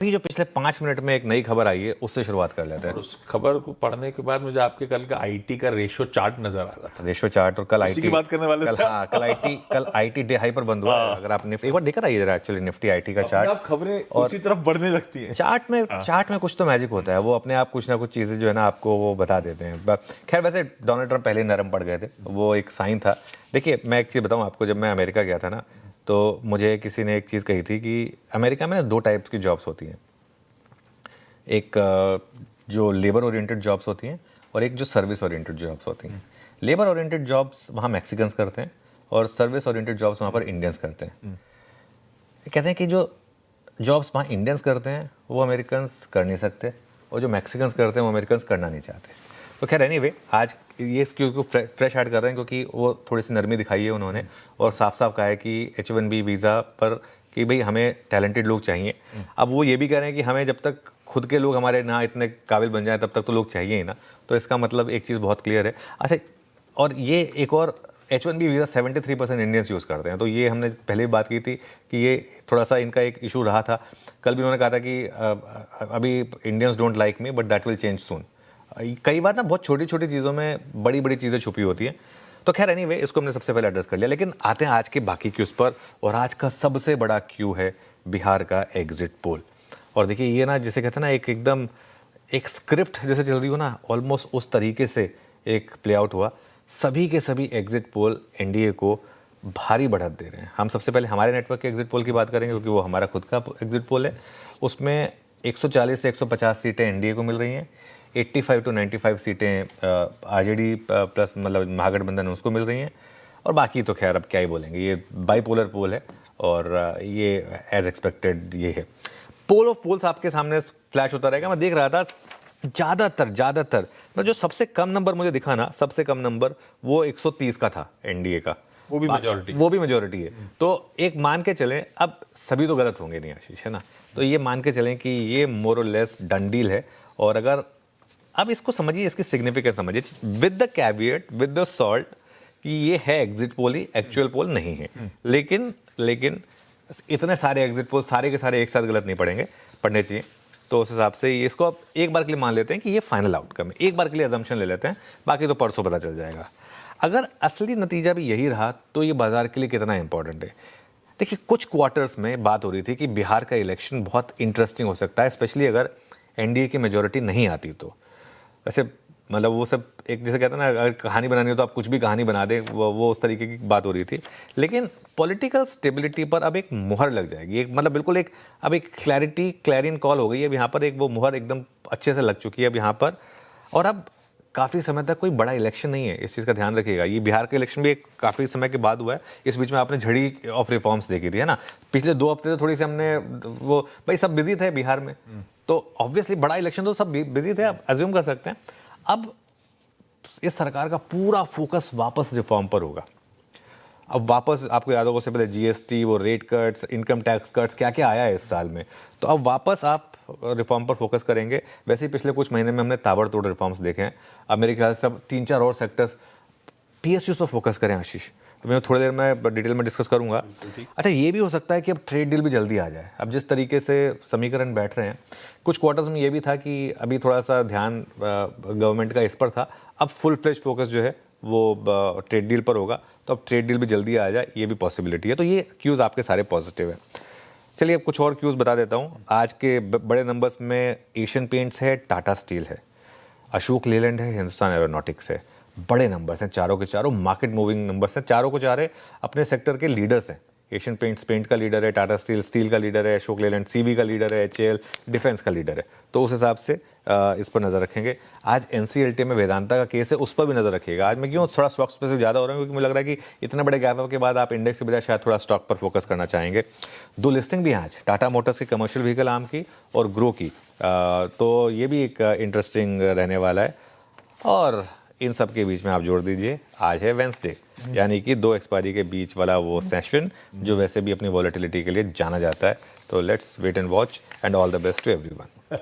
अभी जो पिछले 5 मिनट में एक नई खबर आई है उससे शुरुआत कर लेते और हैं। उस खबर को पढ़ने के बाद मुझे आपके कल का आईटी का रेशो चार्ट नजर आ रहा था। रेशो चार्ट और कल उसी आईटी की बात करने वाले कल थे। हाँ कल आईटी डे हाई पर बंद हुआ है। अगर आप निफ्टी एक बार देखकर आइए जरा, एक्चुअली निफ्टी आईटी का अपने चार्ट आप खबरें और उसी तरफ बढ़ने लगती हैं। चार्ट में कुछ तो मैजिक होता है, वो अपने आप कुछ ना कुछ चीज़ें जो है ना आपको वो बता देते हैं। खैर वैसे डोनाल्ड ट्रंप पहले ही नरम पड़ गए थे, वो एक साइन था। देखिए मैं एक चीज़ बताऊँ आपको, जब मैं अमेरिका गया था ना तो मुझे किसी ने एक चीज़ कही थी कि अमेरिका में ना 2 टाइप्स की जॉब्स होती हैं। एक जो लेबर ओरिएंटेड जॉब्स होती हैं और एक जो सर्विस ओरिएंटेड जॉब्स होती हैं। लेबर ओरिएंटेड जॉब्स वहाँ मैक्सिकन्स करते हैं और सर्विस ओरिएंटेड जॉब्स वहाँ पर इंडियंस करते हैं। कहते हैं कि जो जॉब्स वहाँ इंडियंस करते हैं वो अमेरिकन्स कर नहीं सकते और जो मैक्सिकन्स करते हैं वो अमेरिकन्स करना नहीं चाहते। तो खैर एनीवे आज ये एक्सक्यूज़ को फ्रेश ऐड कर रहे हैं क्योंकि वो थोड़ी सी नरमी दिखाई है उन्होंने और साफ साफ कहा है कि H1B वीज़ा पर कि भाई हमें टैलेंटेड लोग चाहिए। अब वो ये भी कह रहे हैं कि हमें जब तक खुद के लोग हमारे ना इतने काबिल बन जाए तब तक तो लोग चाहिए ही ना। तो इसका मतलब एक चीज़ बहुत क्लियर है। अच्छा, और ये एक और H1B वीज़ा 73% इंडियंस यूज़ करते हैं। तो ये हमने पहले भी बात की थी कि ये थोड़ा सा इनका एक इशू रहा था। कल भी उन्होंने कहा था कि अभी Indians don't like me but that will change soon. कई बार ना बहुत छोटी छोटी चीज़ों में बड़ी बड़ी चीज़ें छुपी होती हैं। तो खैर एनीवे इसको हमने सबसे पहले एड्रेस कर लिया, लेकिन आते हैं आज के बाकी क्यूज़ पर। और आज का सबसे बड़ा क्यू है बिहार का एग्जिट पोल। और देखिए ये ना जिसे कहते हैं ना एकदम एक स्क्रिप्ट जैसे चल रही हो ना, ऑलमोस्ट उस तरीके से एक प्ले आउट हुआ। सभी के सभी एग्जिट पोल एनडीए को भारी बढ़त दे रहे हैं। हम सबसे पहले हमारे नेटवर्क के एग्जिट पोल की बात करेंगे क्योंकि वो हमारा खुद का एग्जिट पोल है। उसमें 140 से 150 सीटें एनडीए को मिल रही हैं, 85 to 95 सीटें आरजेडी प्लस मतलब महागठबंधन उसको मिल रही हैं। और बाकी तो खैर अब क्या ही बोलेंगे, ये बाईपोलर पोल है और ये एज एक्सपेक्टेड ये है। पोल ऑफ पोल्स आपके सामने फ्लैश होता रहेगा। मैं देख रहा था ज़्यादातर मैं जो सबसे कम नंबर मुझे दिखा ना, सबसे कम नंबर वो 130 का था एनडीए का। वो भी मेजॉरिटी है। तो एक मान के चलें, अब सभी तो गलत होंगे नहीं आशीष, है ना। तो ये मान के चलें कि ये मोर और लेस डन डील है। और अगर अब इसको समझिए, इसकी सिग्निफिकेंस समझिए with the caveat with the salt कि ये है एग्जिट पोल ही, एक्चुअल पोल नहीं है। लेकिन इतने सारे एग्जिट पोल सारे के सारे एक साथ गलत नहीं पढ़ने चाहिए। तो उस हिसाब से इसको अब एक बार के लिए मान लेते हैं कि ये फाइनल आउटकम है, एक बार के लिए अजम्पशन ले लेते हैं, बाकी तो परसों पता चल जाएगा। अगर असली नतीजा भी यही रहा तो ये बाजार के लिए कितना इंपॉर्टेंट है। देखिए कुछ क्वार्टर्स में बात हो रही थी कि बिहार का इलेक्शन बहुत इंटरेस्टिंग हो सकता है, स्पेशली अगर एनडीए की मेजोरिटी नहीं आती तो। वैसे मतलब वो सब एक जैसे कहते हैं ना, अगर कहानी बनानी हो तो आप कुछ भी कहानी बना दें, वो उस तरीके की बात हो रही थी। लेकिन पॉलिटिकल स्टेबिलिटी पर अब एक मुहर लग जाएगी, एक मतलब बिल्कुल एक अब एक क्लैरिन कॉल हो गई है। अब यहाँ पर एक वो मुहर एकदम अच्छे से लग चुकी है अब यहाँ पर। और अब काफ़ी समय तक कोई बड़ा इलेक्शन नहीं है, इस चीज़ का ध्यान रखिएगा। ये बिहार का इलेक्शन भी एक काफ़ी समय के बाद हुआ है। इस बीच में आपने झड़ी ऑफ रिफॉर्म्स देखी थी, है ना। पिछले 2 हफ्ते तो थोड़ी सी हमने वो भाई सब बिजी थे बिहार में, तो ऑब्वियसली बड़ा इलेक्शन तो सब बिजी थे, आप अज्यूम कर सकते हैं। अब इस सरकार का पूरा फोकस वापस रिफॉर्म पर होगा। अब वापस आपको याद होगा उससे पहले जीएसटी, वो rate cuts, income tax cuts, क्या क्या आया है इस साल में। तो अब वापस आप रिफॉर्म पर फोकस करेंगे। वैसे ही पिछले कुछ महीने में हमने ताबड़तोड़ रिफॉर्म्स देखे हैं। अब मेरे ख्याल से अब 3-4 और सेक्टर्स पीएसयूज पर फोकस करें आशीष। मैं थोड़ी देर में डिटेल में डिस्कस करूंगा। अच्छा, ये भी हो सकता है कि अब ट्रेड डील भी जल्दी आ जाए। अब जिस तरीके से समीकरण बैठ रहे हैं, कुछ क्वार्टर्स में ये भी था कि अभी थोड़ा सा ध्यान गवर्नमेंट का इस पर था। अब फुल फ्लेज फोकस जो है वो ट्रेड डील पर होगा। तो अब ट्रेड डील भी जल्दी आ जाए, ये भी पॉसिबिलिटी है। तो ये क्यूज़ आपके सारे पॉजिटिव है। चलिए अब कुछ और क्यूज़ बता देता हूँ। आज के बड़े नंबर्स में एशियन पेंट्स है, टाटा स्टील है, अशोक लेलैंड है, हिंदुस्तान एरोनॉटिक्स है। बड़े नंबर्स हैं, चारों के चारों मार्केट मूविंग नंबर्स हैं। चारों को चारे अपने सेक्टर के लीडर्स हैं। एशियन पेंट्स पेंट का लीडर है, टाटा स्टील का लीडर है, अशोक लेलैंड सीवी का लीडर है, एचएएल डिफेंस का लीडर है। तो उस हिसाब से इस पर नज़र रखेंगे। आज एनसीएलटी में वेदांता का केस है, उस पर भी नज़र रखिएगा। आज मैं क्यों थोड़ा स्टॉक स्पेसिफिक ज़्यादा हो रहा हूँ क्योंकि मुझे लग रहा है कि इतने बड़े गैप अप के बाद आप इंडेक्स के बजाय शायद थोड़ा स्टॉक पर फोकस करना चाहेंगे। 2 लिस्टिंग भी हैं आज, टाटा मोटर्स की कमर्शियल व्हीकल आर्म की और ग्रो की। तो ये भी एक इंटरेस्टिंग रहने वाला है। और इन सब के बीच में आप जोड़ दीजिए आज है वेंसडे, यानी कि 2 एक्सपायरी के बीच वाला वो सेशन जो वैसे भी अपनी वॉलेटिलिटी के लिए जाना जाता है। तो let's wait and watch and all the best to everyone.